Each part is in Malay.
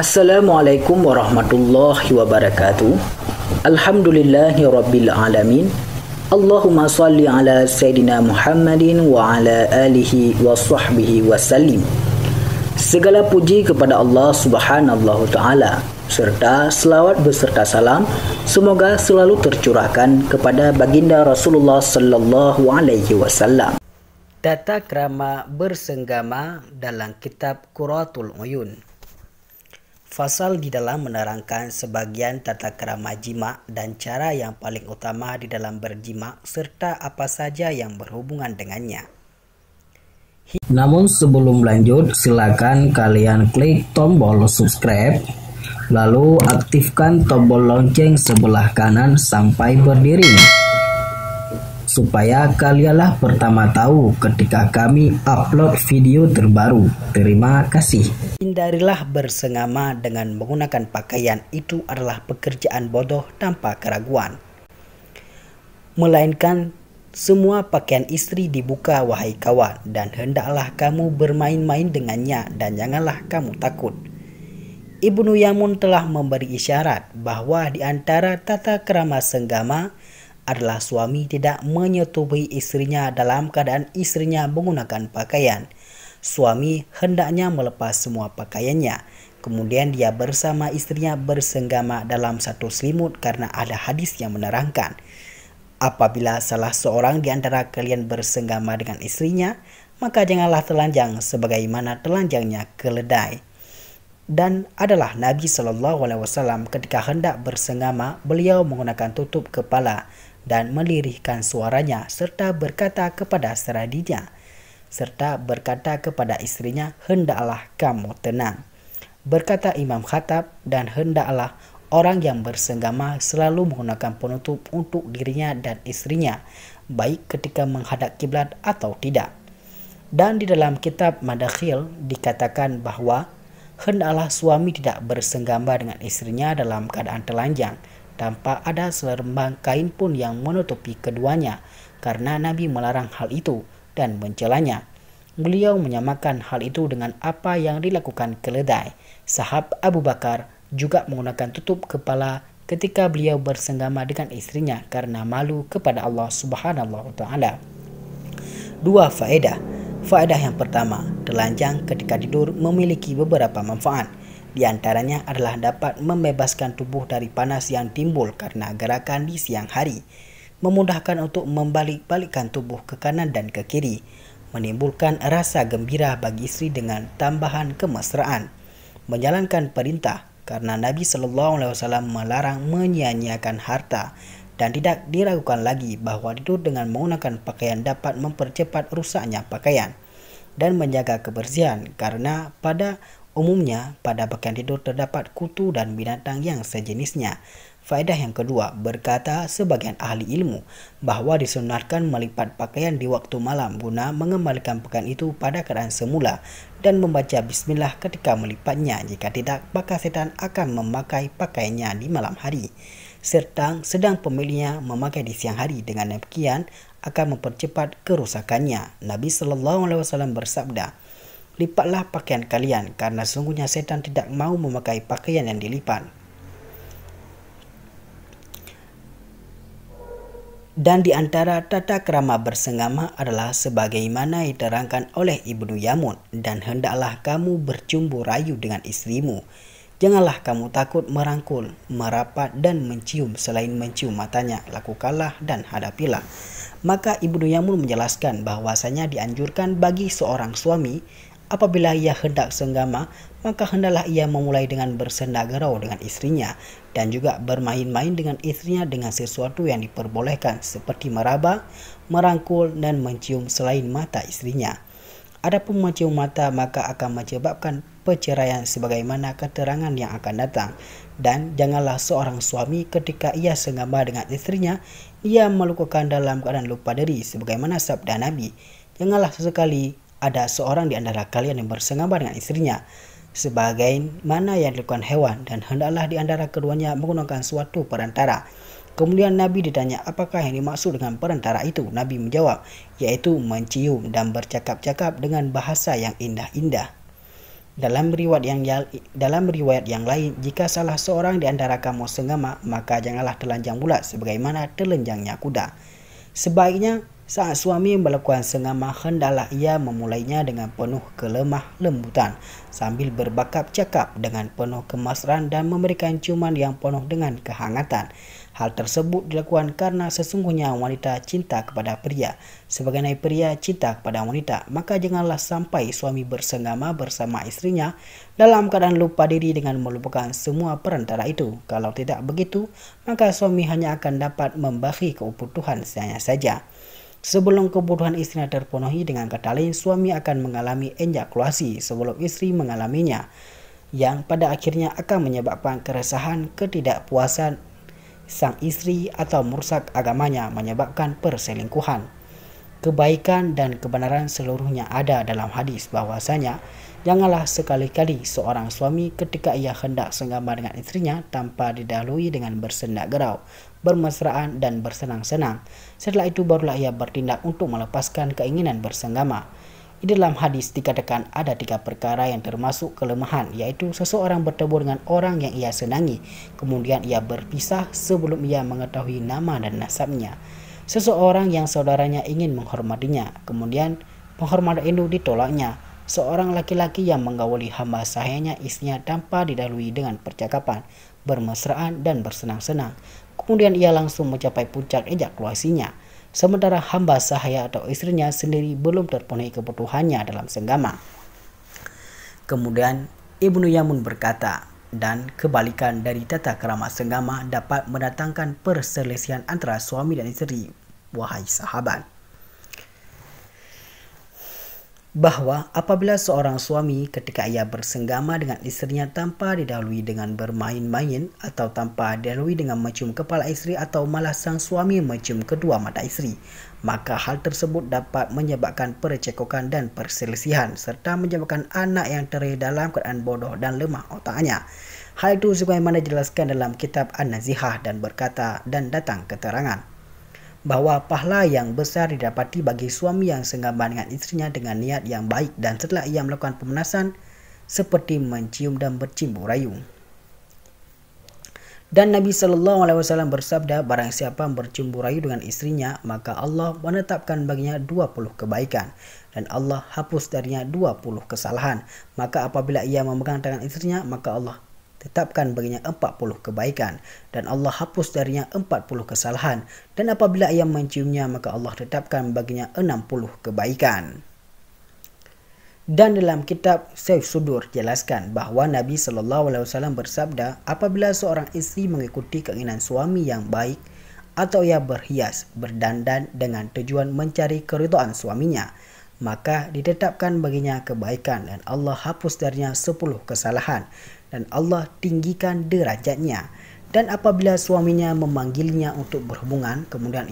Assalamualaikum warahmatullahi wabarakatuh. Alhamdulillahi rabbil alamin. Allahumma salli ala Sayyidina Muhammadin wa ala alihi wa sahbihi wasallim. Segala puji kepada Allah subhanahu ta'ala, serta selawat beserta salam semoga selalu tercurahkan kepada baginda Rasulullah sallallahu alaihi wasallam. Tata krama bersenggama dalam kitab Qurratul Uyun. Fasal di dalam menerangkan sebagian tata krama jima dan cara yang paling utama di dalam berjima serta apa saja yang berhubungan dengannya. Namun sebelum lanjut, silakan kalian klik tombol subscribe, lalu aktifkan tombol lonceng sebelah kanan sampai berdiri, supaya kalianlah pertama tahu ketika kami upload video terbaru. Terima kasih. Hindarilah bersengama dengan menggunakan pakaian, itu adalah pekerjaan bodoh tanpa keraguan. Melainkan semua pakaian istri dibuka, wahai kawan, dan hendaklah kamu bermain-main dengannya dan janganlah kamu takut. Ibnu Yamun telah memberi isyarat bahwa di antara tata krama senggama adalah suami tidak menyetubuhi istrinya dalam keadaan istrinya menggunakan pakaian. Suami hendaknya melepas semua pakaiannya, kemudian dia bersama istrinya bersenggama dalam satu selimut, karena ada hadis yang menerangkan, apabila salah seorang di antara kalian bersenggama dengan istrinya, maka janganlah telanjang sebagaimana telanjangnya keledai. Dan adalah Nabi SAW ketika hendak bersenggama, beliau menggunakan tutup kepala dan melirihkan suaranya serta berkata kepada istrinya, hendaklah kamu tenang. Berkata Imam Khattab, dan hendaklah orang yang bersenggama selalu menggunakan penutup untuk dirinya dan istrinya, baik ketika menghadap kiblat atau tidak. Dan di dalam kitab Madakhil dikatakan bahwa hendaklah suami tidak bersenggama dengan istrinya dalam keadaan telanjang, tanpa ada selembar kain pun yang menutupi keduanya, karena Nabi melarang hal itu dan mencelanya. Beliau menyamakan hal itu dengan apa yang dilakukan keledai. Sahabat Abu Bakar juga menggunakan tutup kepala ketika beliau bersenggama dengan istrinya karena malu kepada Allah Subhanahu wa ta'ala. 2 faedah. Faedah yang pertama, telanjang ketika tidur memiliki beberapa manfaat. Di antaranya adalah dapat membebaskan tubuh dari panas yang timbul karena gerakan di siang hari, memudahkan untuk membalik-balikkan tubuh ke kanan dan ke kiri, menimbulkan rasa gembira bagi istri dengan tambahan kemesraan, menjalankan perintah karena Nabi SAW melarang menyia-nyiakan harta, dan tidak diragukan lagi bahwa tidur dengan menggunakan pakaian dapat mempercepat rusaknya pakaian, dan menjaga kebersihan karena pada umumnya pada pakaian tidur terdapat kutu dan binatang yang sejenisnya. Faedah yang kedua, berkata sebagian ahli ilmu bahwa disunahkan melipat pakaian di waktu malam guna mengembalikan pakaian itu pada keadaan semula dan membaca bismillah ketika melipatnya. Jika tidak, maka setan akan memakai pakaiannya di malam hari, sedang pemiliknya memakai di siang hari. Dengan demikian akan mempercepat kerusakannya. Nabi SAW bersabda, lipatlah pakaian kalian, karena sungguhnya setan tidak mau memakai pakaian yang dilipat. Dan di antara tata krama bersenggama adalah sebagaimana diterangkan oleh Ibnu Yamun, dan hendaklah kamu bercumbu rayu dengan istrimu. Janganlah kamu takut merangkul, merapat dan mencium selain mencium matanya. Lakukanlah dan hadapilah. Maka Ibnu Yamun menjelaskan bahwasanya dianjurkan bagi seorang suami apabila ia hendak senggama, maka hendaklah ia memulai dengan bersenda gurau dengan istrinya, dan juga bermain-main dengan istrinya dengan sesuatu yang diperbolehkan seperti meraba, merangkul dan mencium selain mata istrinya. Adapun mencium mata maka akan menyebabkan perceraian sebagaimana keterangan yang akan datang. Dan janganlah seorang suami ketika ia senggama dengan istrinya, ia melakukan dalam keadaan lupa diri, sebagaimana sabda Nabi, janganlah sesekali ada seorang di antara kalian yang bersenggama dengan istrinya sebagaimana yang dilakukan hewan, dan hendaklah di antara keduanya menggunakan suatu perantara. Kemudian Nabi ditanya apakah yang dimaksud dengan perantara itu. Nabi menjawab, yaitu mencium dan bercakap-cakap dengan bahasa yang indah-indah. Dalam riwayat yang lain, jika salah seorang di antara kamu senggama, maka janganlah telanjang bulat sebagaimana telanjangnya kuda. Sebaiknya, saat suami melakukan senggama, hendaklah ia memulainya dengan penuh kelemah lembutan sambil berbakap cakap dengan penuh kemesraan dan memberikan ciuman yang penuh dengan kehangatan. Hal tersebut dilakukan karena sesungguhnya wanita cinta kepada pria sebagaimana pria cinta kepada wanita. Maka janganlah sampai suami bersenggama bersama istrinya dalam keadaan lupa diri dengan melupakan semua perantara itu. Kalau tidak begitu, maka suami hanya akan dapat membagi kebutuhan saja. Sebelum kebutuhan istrinya terpenuhi, dengan kata lain, suami akan mengalami ejakulasi sebelum istri mengalaminya, yang pada akhirnya akan menyebabkan keresahan, ketidakpuasan sang istri atau merusak agamanya, menyebabkan perselingkuhan. Kebaikan dan kebenaran seluruhnya ada dalam hadis bahwasanya janganlah sekali-kali seorang suami ketika ia hendak senggama dengan istrinya tanpa didahului dengan bersendak gerau, bermesraan dan bersenang-senang. Setelah itu barulah ia bertindak untuk melepaskan keinginan bersenggama. Di dalam hadis dikatakan ada 3 perkara yang termasuk kelemahan, yaitu seseorang bertemu dengan orang yang ia senangi, kemudian ia berpisah sebelum ia mengetahui nama dan nasabnya. Seseorang yang saudaranya ingin menghormatinya, kemudian penghormatan itu ditolaknya. Seorang laki-laki yang menggauli hamba sahayanya istrinya tanpa didahului dengan percakapan, bermesraan dan bersenang-senang, kemudian ia langsung mencapai puncak ejakulasinya, sementara hamba sahaya atau istrinya sendiri belum terpenuhi kebutuhannya dalam senggama. Kemudian Ibnu Yamun berkata, dan kebalikan dari tata krama senggama dapat mendatangkan perselisihan antara suami dan istri, wahai sahabat, bahwa apabila seorang suami ketika ia bersenggama dengan istrinya tanpa didahului dengan bermain-main atau tanpa didahului dengan mencium kepala istri atau malah sang suami mencium kedua mata istri, maka hal tersebut dapat menyebabkan percekokan dan perselisihan serta menyebabkan anak yang terlahir dalam keadaan bodoh dan lemah otaknya. Hal itu sebagaimana dijelaskan dalam kitab An-Nazihah dan berkata dan datang keterangan bahwa pahala yang besar didapati bagi suami yang senggama dengan istrinya dengan niat yang baik dan setelah ia melakukan pemanasan seperti mencium dan bercimbau rayu. Dan Nabi SAW bersabda, barang siapa bercimbau rayu dengan istrinya, maka Allah menetapkan baginya 20 kebaikan dan Allah hapus darinya 20 kesalahan. Maka apabila ia memegang tangan istrinya, maka Allah tetapkan baginya 40 kebaikan dan Allah hapus darinya 40 kesalahan, dan apabila ia menciumnya maka Allah tetapkan baginya 60 kebaikan. Dan dalam kitab Saif Sudur jelaskan bahwa Nabi SAW bersabda, apabila seorang istri mengikuti keinginan suami yang baik atau ia berhias, berdandan dengan tujuan mencari keridhaan suaminya, maka ditetapkan baginya kebaikan dan Allah hapus darinya 10 kesalahan dan Allah tinggikan derajatnya. Dan apabila suaminya memanggilnya untuk berhubungan, kemudian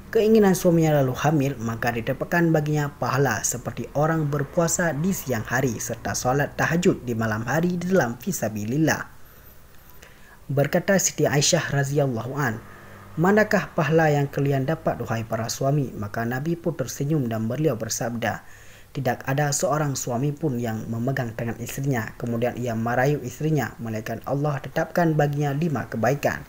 keinginan suaminya lalu hamil, maka didapatkan baginya pahala seperti orang berpuasa di siang hari serta solat tahajud di malam hari di dalam fisabilillah. Berkata Siti Aisyah radhiyallahu an, manakah pahala yang kalian dapat wahai para suami? Maka Nabi pun tersenyum dan beliau bersabda, tidak ada seorang suami pun yang memegang tangan istrinya kemudian ia merayu istrinya, melainkan Allah tetapkan baginya 5 kebaikan.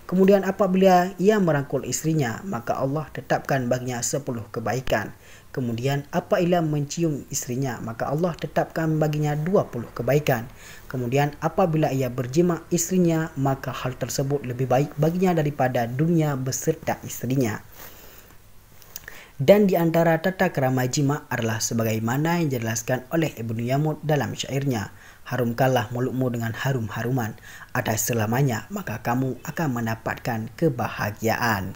Kemudian apabila ia merangkul istrinya, maka Allah tetapkan baginya 10 kebaikan. Kemudian apabila mencium istrinya, maka Allah tetapkan baginya 20 kebaikan. Kemudian apabila ia berjima istrinya, maka hal tersebut lebih baik baginya daripada dunia beserta istrinya. Dan di antara tata krama jima adalah sebagaimana yang dijelaskan oleh Ibnu Yamud dalam syairnya, harumkanlah mulutmu dengan harum-haruman, atas selamanya maka kamu akan mendapatkan kebahagiaan.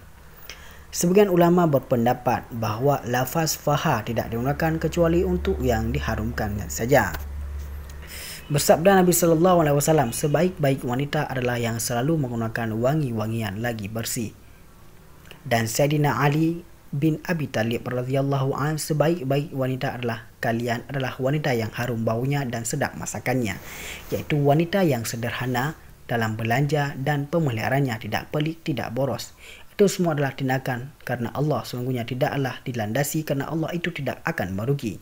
Sebagian ulama berpendapat bahwa lafaz faha tidak digunakan kecuali untuk yang diharumkan saja. Bersabda Nabi SAW, sebaik-baik wanita adalah yang selalu menggunakan wangi-wangian lagi bersih. Dan Sayyidina Ali bin Abi Talib radhiyallahu an, sebaik-baik wanita kalian adalah wanita yang harum baunya dan sedap masakannya, yaitu wanita yang sederhana dalam belanja dan pemeliharaannya, tidak pelik, tidak boros. Itu semua adalah tindakan karena Allah, sesungguhnya tidaklah dilandasi karena Allah itu tidak akan merugi.